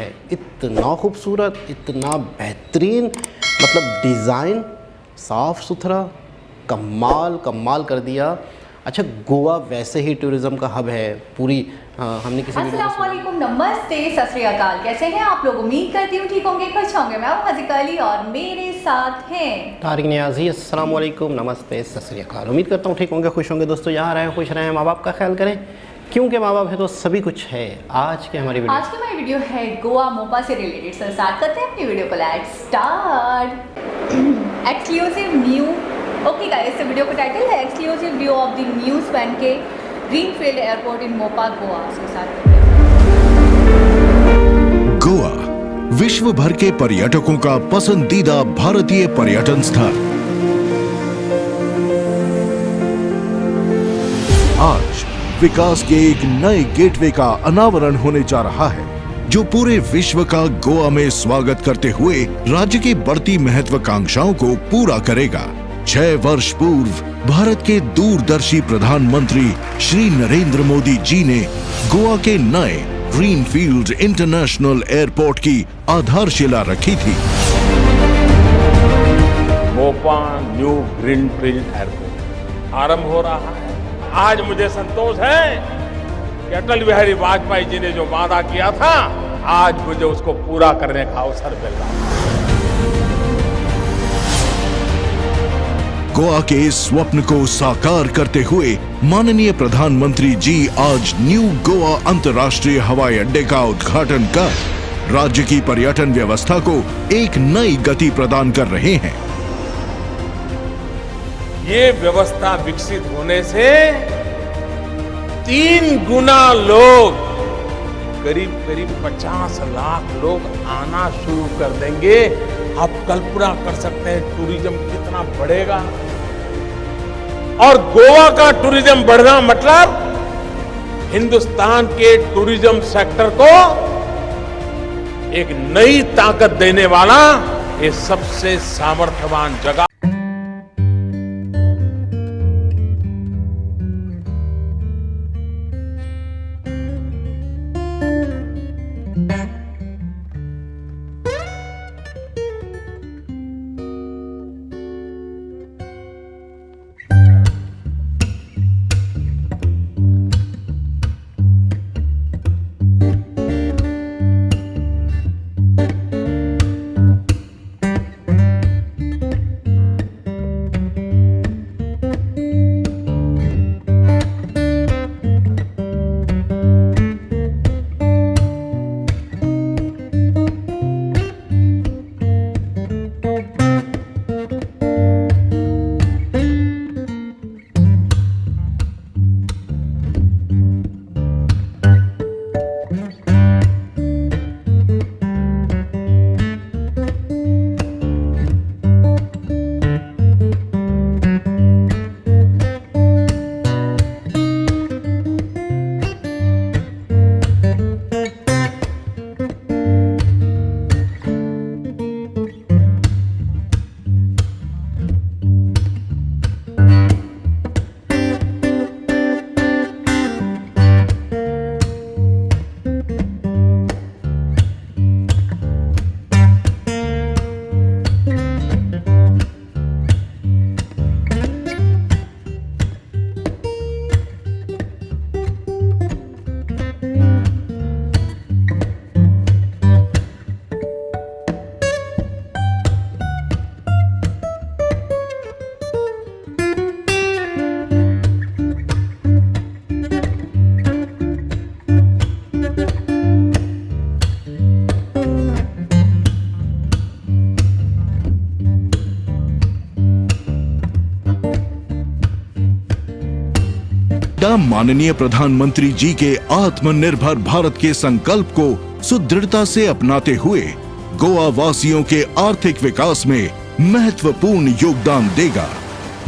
है, इतना खूबसूरत, इतना बेहतरीन, मतलब डिज़ाइन, साफ़ सुथरा, कमाल कमाल कर दिया। अच्छा, गोवा वैसे ही टूरिज़्म का हब है पूरी। हमने किसी अस्सलाम वालेकुम, नमस्ते, सत श्री अकाल। कैसे हैं आप लोग? उम्मीद करती हूँ ठीक होंगे, खुश होंगे। मैं हूँ हज़ीका अली और मेरे साथ हैं तारिक नियाज़ी। अस्सलाम वालेकुम, नमस्ते, सत श्री अकाल। उम्मीद करता हूँ ठीक होंगे, खुश होंगे। दोस्तों, यहाँ रहें, खुश रहें, माँ बाप का ख्याल करें, क्योंकि माँ बाप है तो सभी कुछ है। आज की हमारी वीडियो है गोवा मोपा से रिलेटेड। सर स्टार्ट करते हैं अपनी वीडियो को। Let's start. Exclusive new, okay guys, video का टाइटल है exclusive view of the new span के greenfield airport in Mopa Goa. उसके साथ गोवा विश्व भर के पर्यटकों का पसंदीदा भारतीय पर्यटन स्थल। आज विकास के एक नए गेटवे का अनावरण होने जा रहा है, जो पूरे विश्व का गोवा में स्वागत करते हुए राज्य की बढ़ती महत्वाकांक्षाओं को पूरा करेगा। 6 वर्ष पूर्व भारत के दूरदर्शी प्रधानमंत्री श्री नरेंद्र मोदी जी ने गोवा के नए ग्रीनफील्ड इंटरनेशनल एयरपोर्ट की आधारशिला रखी थी। मोपा न्यू ग्रीनफील्ड एयरपोर्ट आरंभ हो रहा है। आज मुझे संतोष है कि अटल बिहारी वाजपेयी जी ने जो वादा किया था, आज मुझे उसको पूरा करने का अवसर मिल रहा है। गोवा के इस स्वप्न को साकार करते हुए माननीय प्रधानमंत्री जी आज न्यू गोवा अंतर्राष्ट्रीय हवाई अड्डे का उद्घाटन कर राज्य की पर्यटन व्यवस्था को एक नई गति प्रदान कर रहे हैं। ये व्यवस्था विकसित होने से 3 गुना लोग, करीब 50 लाख लोग आना शुरू कर देंगे। आप कल्पना कर सकते हैं टूरिज्म कितना बढ़ेगा। और गोवा का टूरिज्म बढ़ना मतलब हिंदुस्तान के टूरिज्म सेक्टर को एक नई ताकत देने वाला ये सबसे सामर्थ्यवान जगह। माननीय प्रधानमंत्री जी के आत्मनिर्भर भारत के संकल्प को सुदृढ़ता से अपनाते हुए गोवा वासियों के आर्थिक विकास में महत्वपूर्ण योगदान देगा।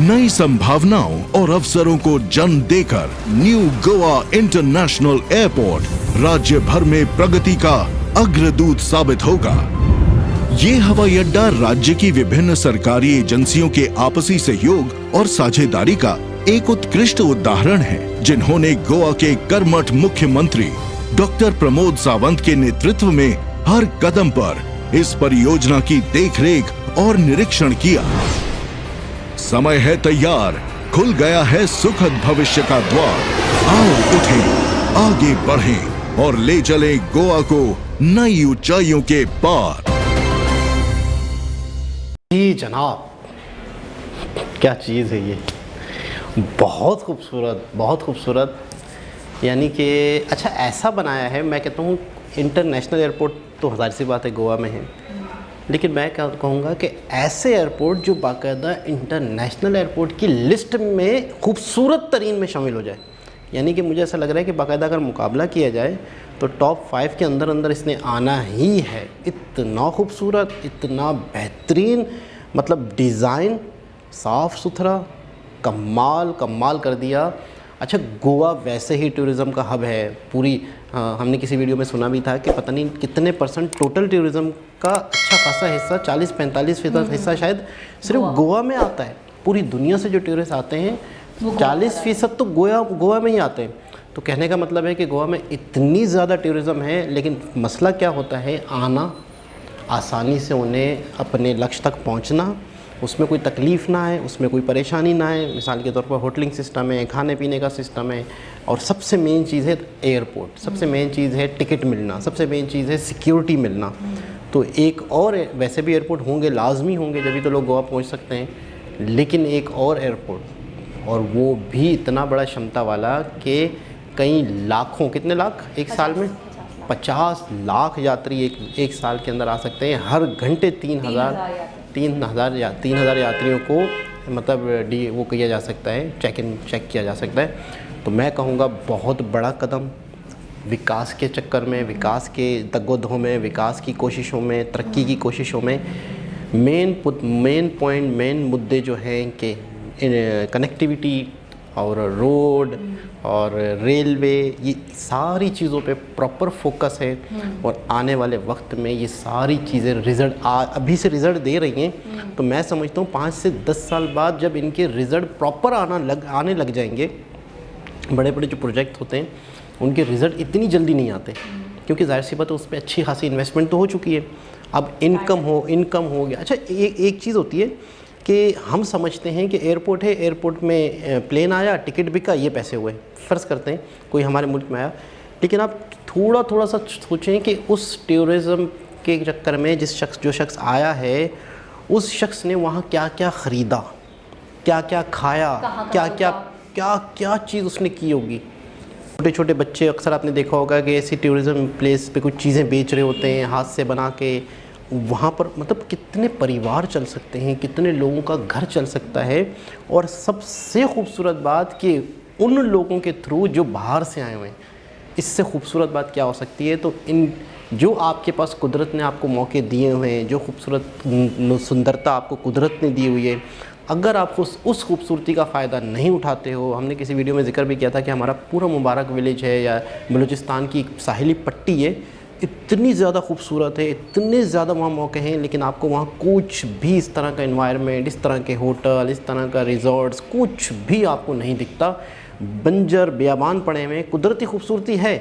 नई संभावनाओं और अवसरों को जन्म देकर न्यू गोवा इंटरनेशनल एयरपोर्ट राज्य भर में प्रगति का अग्रदूत साबित होगा। ये हवाई अड्डा राज्य की विभिन्न सरकारी एजेंसियों के आपसी सहयोग और साझेदारी का एक उत्कृष्ट उदाहरण है, जिन्होंने गोवा के कर्मठ मुख्यमंत्री डॉक्टर प्रमोद सावंत के नेतृत्व में हर कदम पर इस परियोजना की देखरेख और निरीक्षण किया। समय है तैयार, खुल गया है सुखद भविष्य का द्वार। आओ उठें, आगे बढ़ें और ले चलें गोवा को नई ऊंचाइयों के पार। जी जनाब, क्या चीज़ है ये, बहुत खूबसूरत, बहुत खूबसूरत। यानी कि अच्छा ऐसा बनाया है, मैं कहता हूँ इंटरनेशनल एयरपोर्ट तो हज़ार सी बात है गोवा में है, लेकिन मैं क्या कहूँगा कि ऐसे एयरपोर्ट जो बाकायदा इंटरनेशनल एयरपोर्ट की लिस्ट में खूबसूरत तरीन में शामिल हो जाए। यानी कि मुझे ऐसा लग रहा है कि बाकायदा अगर मुकाबला किया जाए तो टॉप 5 के अंदर अंदर इसने आना ही है। इतना खूबसूरत, इतना बेहतरीन, मतलब डिज़ाइन, साफ़ सुथरा, कमाल कमाल कर दिया। अच्छा, गोवा वैसे ही टूरिज़म का हब है पूरी। हमने किसी वीडियो में सुना भी था कि पता नहीं कितने % टोटल टूरिज़म का अच्छा खासा हिस्सा, 40-45% हिस्सा शायद सिर्फ गोवा में आता है। पूरी दुनिया से जो टूरिस्ट आते हैं 40% तो गोवा में ही आते हैं। तो कहने का मतलब है कि गोवा में इतनी ज़्यादा टूरिज़म है, लेकिन मसला क्या होता है, आना, आसानी से उन्हें अपने लक्ष्य तक पहुंचना, उसमें कोई तकलीफ़ ना है, उसमें कोई परेशानी ना है। मिसाल के तौर पर होटलिंग सिस्टम है, खाने पीने का सिस्टम है, और सबसे मेन चीज़ है एयरपोर्ट, सबसे मेन चीज़ है टिकट मिलना, सबसे मेन चीज़ है सिक्योरिटी मिलना। तो एक और, वैसे भी एयरपोर्ट होंगे, लाजमी होंगे, जब भी तो लोग गोवा पहुंच सकते हैं, लेकिन एक और एयरपोर्ट, और वो भी इतना बड़ा क्षमता वाला कि कई लाखों, कितने लाख एक साल में, 50 लाख यात्री एक साल के अंदर आ सकते हैं। हर घंटे 3,000 यात्रियों को मतलब वो किया जा सकता है, चेक किया जा सकता है। तो मैं कहूँगा बहुत बड़ा कदम विकास के चक्कर में, विकास के दगोदों में, विकास की कोशिशों में, तरक्की की कोशिशों में मेन मुद्दे जो हैं कि कनेक्टिविटी और रोड और रेलवे, ये सारी चीज़ों पे प्रॉपर फोकस है। और आने वाले वक्त में ये सारी चीज़ें रिज़ल्ट अभी से रिज़ल्ट दे रही हैं। तो मैं समझता हूँ 5 से 10 साल बाद जब इनके रिज़ल्ट प्रॉपर आने लग जाएंगे, बड़े बड़े जो प्रोजेक्ट होते हैं उनके रिज़ल्ट इतनी जल्दी नहीं आते, क्योंकि जाहिर सी बात है उस पर अच्छी खासी इन्वेस्टमेंट तो हो चुकी है। अब इनकम हो गया। अच्छा, एक चीज़ होती है कि हम समझते हैं कि एयरपोर्ट है, एयरपोर्ट में प्लेन आया, टिकट बिका, ये पैसे हुए। फ़र्ज़ करते हैं कोई हमारे मुल्क में आया, लेकिन आप थोड़ा सा सोचें कि उस टूरिज़म के चक्कर में जो शख्स आया है, उस शख्स ने वहाँ क्या क्या ख़रीदा, क्या क्या खाया, क्या चीज़ उसने की होगी। छोटे छोटे बच्चे, अक्सर आपने देखा होगा कि ऐसी टूरिज़म प्लेस पे कुछ चीज़ें बेच रहे होते हैं हाथ से बना के, वहाँ पर मतलब कितने परिवार चल सकते हैं, कितने लोगों का घर चल सकता है। और सबसे खूबसूरत बात कि उन लोगों के थ्रू जो बाहर से आए हुए हैं, इससे खूबसूरत बात क्या हो सकती है। तो इन जो आपके पास कुदरत ने आपको मौके दिए हुए हैं, जो खूबसूरत सुंदरता आपको कुदरत ने दी हुई है, अगर आप उस खूबसूरती का फ़ायदा नहीं उठाते हो, हमने किसी वीडियो में जिक्र भी किया था कि हमारा पूरा मुबारक विलेज है या बलूचिस्तान की साहिली पट्टी है, इतनी ज़्यादा खूबसूरत है, इतने ज़्यादा वहाँ मौके हैं, लेकिन आपको वहाँ कुछ भी इस तरह का एनवायरनमेंट, इस तरह के होटल, इस तरह का रिजॉर्ट्स, कुछ भी आपको नहीं दिखता। बंजर बियाबान पड़े हुए, कुदरती खूबसूरती है।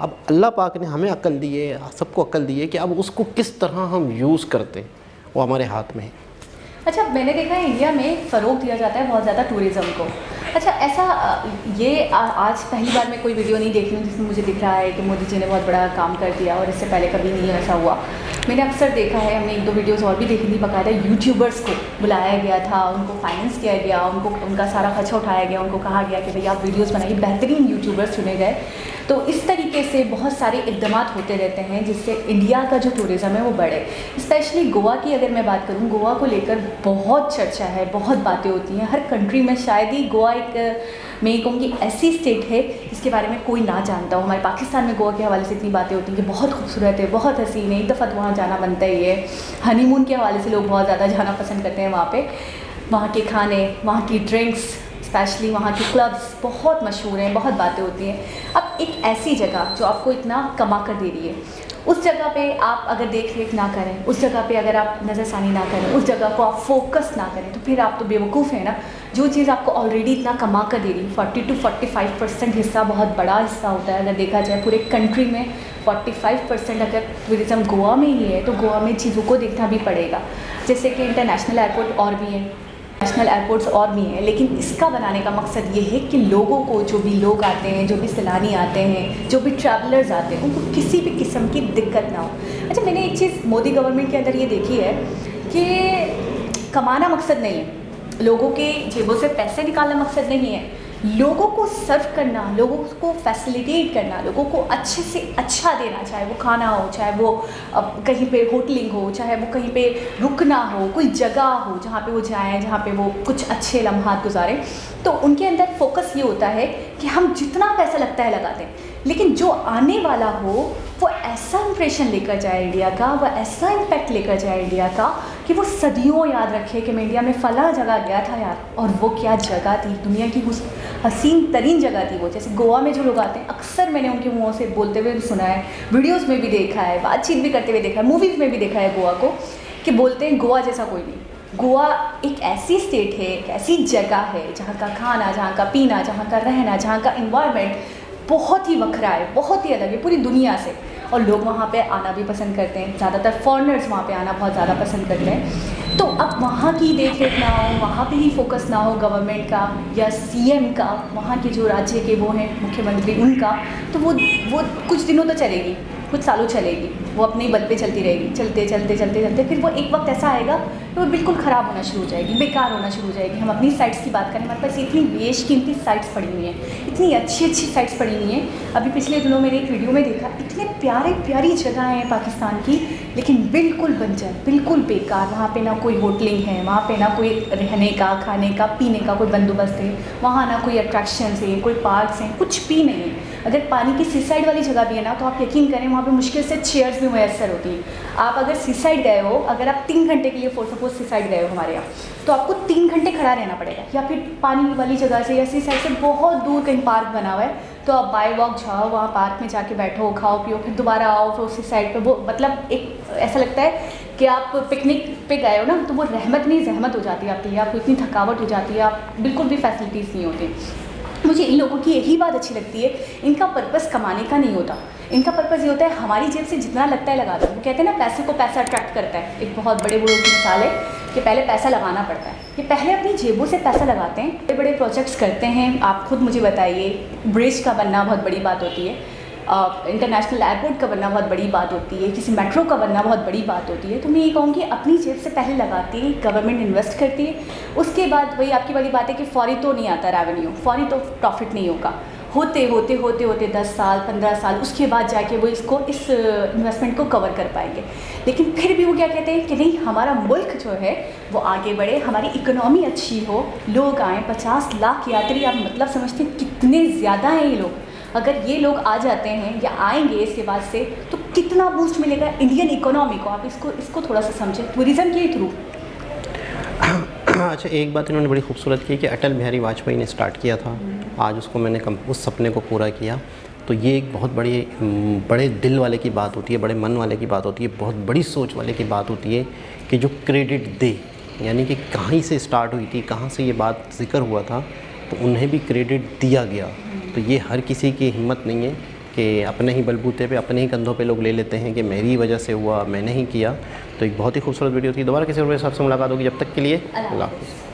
अब अल्लाह पाक ने हमें अक्ल दी है, सबको अक्ल दी है कि अब उसको किस तरह हम यूज़ करते हैं, वो हमारे हाथ में है। अच्छा, मैंने देखा है इंडिया में फ़रोग दिया जाता है बहुत ज़्यादा टूरिज़्म को। अच्छा, ऐसा आज पहली बार मैं कोई वीडियो नहीं देख रही हूँ जिसमें मुझे दिख रहा है कि मोदी जी ने बहुत बड़ा काम कर दिया, और इससे पहले कभी नहीं ऐसा हुआ। मैंने अक्सर देखा है, हमने 1-2 वीडियोज़ और भी देखी थी, बाकायदा यूट्यूबर्स को बुलाया गया था, उनको फाइनेंस किया गया, उनका सारा खर्चा उठाया गया, उनको कहा गया कि भाई आप वीडियोज़ बनाइए, बेहतरीन यूट्यूबर्स चुने गए। तो इस तरीके से बहुत सारे इक़दाम होते रहते हैं जिससे इंडिया का जो टूरिज़्म है वो बढ़े। स्पेशली गोवा की अगर मैं बात करूँ, गोवा को लेकर बहुत चर्चा है, बहुत बातें होती हैं हर कंट्री में। शायद ही गोवा एक, मैं कहूँगी ऐसी स्टेट है जिसके बारे में कोई ना जानता हो। हमारे पाकिस्तान में गोवा के हवाले से इतनी बातें होती हैं कि बहुत खूबसूरत है, बहुत हसीन है, एक दफ़ा तो वहाँ जाना बनता ही है। हनीमून के हवाले से लोग बहुत ज़्यादा जाना पसंद करते हैं वहाँ पे। वहाँ के खाने, वहाँ की ड्रिंक्स, स्पेशली वहाँ के क्लब्स बहुत मशहूर हैं, बहुत बातें होती हैं। अब एक ऐसी जगह जो आपको इतना कमा कर दे रही है, उस जगह पे आप अगर देख रेख ना करें, उस जगह पे अगर आप नज़रसानी ना करें, उस जगह को आप फोकस ना करें, तो फिर आप तो बेवकूफ़ हैं ना। जो चीज़ आपको ऑलरेडी इतना कमा कर दे रही है, 40 to 45% हिस्सा बहुत बड़ा हिस्सा होता है अगर देखा जाए पूरे कंट्री में, 45% अगर टूरिज़्म गोवा में ही है तो गोवा में चीज़ों को देखना भी पड़ेगा। जैसे कि इंटरनेशनल एयरपोर्ट और भी है, नेशनल एयरपोर्ट्स और भी हैं, लेकिन इसका बनाने का मकसद ये है कि लोगों को, जो भी लोग आते हैं, जो भी सैलानी आते हैं, जो भी ट्रैवलर्स आते हैं, उनको किसी भी किस्म की दिक्कत ना हो। अच्छा, मैंने एक चीज़ मोदी गवर्नमेंट के अंदर ये देखी है कि कमाना मकसद नहीं है, लोगों के जेबों से पैसे निकालना मकसद नहीं है, लोगों को सर्व करना, लोगों को फैसिलिटेट करना, लोगों को अच्छे से अच्छा देना, चाहे वो खाना हो, चाहे वो कहीं पे होटलिंग हो, चाहे वो कहीं पे रुकना हो, कोई जगह हो जहाँ पे वो जाएं, जहाँ पे वो कुछ अच्छे लम्हात गुजारें। तो उनके अंदर फोकस ये होता है कि हम जितना पैसा लगता है लगा दें, लेकिन जो आने वाला हो वो ऐसा इंप्रेशन लेकर जाए इंडिया का, वो ऐसा इम्पैक्ट लेकर जाए इंडिया का कि वो सदियों याद रखे कि मैं इंडिया में फ़लाँ जगह गया था यार, और वो क्या जगह थी, दुनिया की उस हसीन तरीन जगह थी वो। जैसे गोवा में जो लोग आते हैं, अक्सर मैंने उनके मुँहों से बोलते हुए भी सुना है, वीडियोज़ में भी देखा है, बातचीत भी करते हुए देखा है, मूवीज़ में भी देखा है गोवा को, कि बोलते हैं गोवा जैसा कोई नहीं। गोवा एक ऐसी स्टेट है, एक ऐसी जगह है जहाँ का खाना, जहाँ का पीना, जहाँ का रहना, जहाँ का इन्वायरमेंट बहुत ही वखरा है, बहुत ही अलग है पूरी दुनिया से, और लोग वहाँ पे आना भी पसंद करते हैं। ज़्यादातर फॉरेनर्स वहाँ पे आना बहुत ज़्यादा पसंद करते हैं। तो अब वहाँ की देख रेख ना हो, वहाँ पे ही फोकस ना हो गवर्नमेंट का या सीएम का, वहाँ के जो राज्य के वो हैं मुख्यमंत्री उनका, तो वो कुछ दिनों तो चलेगी, कुछ सालों चलेगी, वो अपने ही बल पे चलती रहेगी, चलते चलते चलते चलते फिर वो एक वक्त ऐसा आएगा तो वो बिल्कुल ख़राब होना शुरू हो जाएगी, बेकार होना शुरू हो जाएगी। हम अपनी साइट्स की बात करें, हमारे पास इतनी बेशकीमती साइट्स पड़ी हुई हैं, इतनी अच्छी अच्छी साइट्स पड़ी हुई हैं। अभी पिछले दिनों मैंने एक वीडियो में देखा, इतने प्यारी जगह हैं पाकिस्तान की, लेकिन बिल्कुल बंजर, बिल्कुल बेकार। वहाँ पे ना कोई होटलिंग है, वहाँ पे ना कोई रहने का, खाने का, पीने का कोई बंदोबस्त है, वहाँ ना कोई अट्रैक्शंस है, कोई पार्क्स हैं, कुछ भी नहीं है। अगर पानी की सी साइड वाली जगह भी है ना, तो आप यकीन करें वहाँ पे मुश्किल से चेयर्स भी मैसर होती हैं। आप अगर सी साइड गए हो, अगर आप 3 घंटे के लिए फॉर सपोज सी साइड गए हो हमारे यहाँ, तो आपको 3 घंटे खड़ा रहना पड़ेगा, या फिर पानी वाली जगह से या सी साइड से बहुत दूर कहीं पार्क बना हुआ है, तो आप बाय वॉक जाओ, वहाँ पार्क में जाके बैठो, खाओ पियो, फिर दोबारा आओ, फिर उसी साइड पे वो मतलब एक ऐसा लगता है कि आप पिकनिक पे गए हो ना, तो वो रहमत नहीं जहमत हो जाती है आपकी, आपको इतनी थकावट हो जाती है, आप बिल्कुल भी फैसिलिटीज़ नहीं होती। मुझे इन लोगों की यही बात अच्छी लगती है, इनका पर्पस कमाने का नहीं होता, इनका पर्पस ये होता है हमारी जेब से जितना लगता है लगा दो। वो कहते हैं ना, पैसे को पैसा अट्रैक्ट करता है, एक बहुत बड़े बड़ों की मिसाल है कि पहले पैसा लगाना पड़ता है, ये पहले अपनी जेबों से पैसा लगाते हैं, बड़े बड़े प्रोजेक्ट्स करते हैं। आप खुद मुझे बताइए, ब्रिज का बनना बहुत बड़ी बात होती है, इंटरनेशनल एयरपोर्ट का बनना बहुत बड़ी बात होती है, किसी मेट्रो का बनना बहुत बड़ी बात होती है। तो मैं ये कहूँगी अपनी जेब से पहले लगाती है, गवर्नमेंट इन्वेस्ट करती है, उसके बाद वही आपकी वाली बात है कि फौरी तो नहीं आता रेवेन्यू, फौरी तो प्रॉफिट नहीं होगा, होते होते 10 साल 15 साल उसके बाद जाके वो इस इन्वेस्टमेंट को कवर कर पाएंगे। लेकिन फिर भी वो क्या कहते हैं कि नहीं, हमारा मुल्क जो है वो आगे बढ़े, हमारी इकोनॉमी अच्छी हो, लोग आएँ। 50 लाख यात्री, आप मतलब समझते हैं कितने ज़्यादा हैं ये लोग। अगर ये लोग आ जाते हैं या आएंगे इसके बाद से, तो कितना बूस्ट मिलेगा इंडियन इकोनॉमी को। आप इसको थोड़ा सा समझें टूरिज़्म के थ्रू। अच्छा, एक बात इन्होंने बड़ी खूबसूरत की कि अटल बिहारी वाजपेयी ने स्टार्ट किया था, आज उसको मैंने उस सपने को पूरा किया। तो ये एक बहुत बड़े दिल वाले की बात होती है, बड़े मन वाले की बात होती है, बहुत बड़ी सोच वाले की बात होती है कि जो क्रेडिट दे, यानी कि कहीं से स्टार्ट हुई थी, कहाँ से ये बात जिक्र हुआ था, तो उन्हें भी क्रेडिट दिया गया। तो ये हर किसी की हिम्मत नहीं है कि अपने ही बलबूते पे, अपने ही कंधों पे लोग ले लेते हैं कि मेरी वजह से हुआ, मैंने ही किया। तो एक बहुत ही खूबसूरत वीडियो थी। दोबारा किसी और के साथ से मुलाकात होगी, जब तक के लिए अल्लाह हाफ़िज़।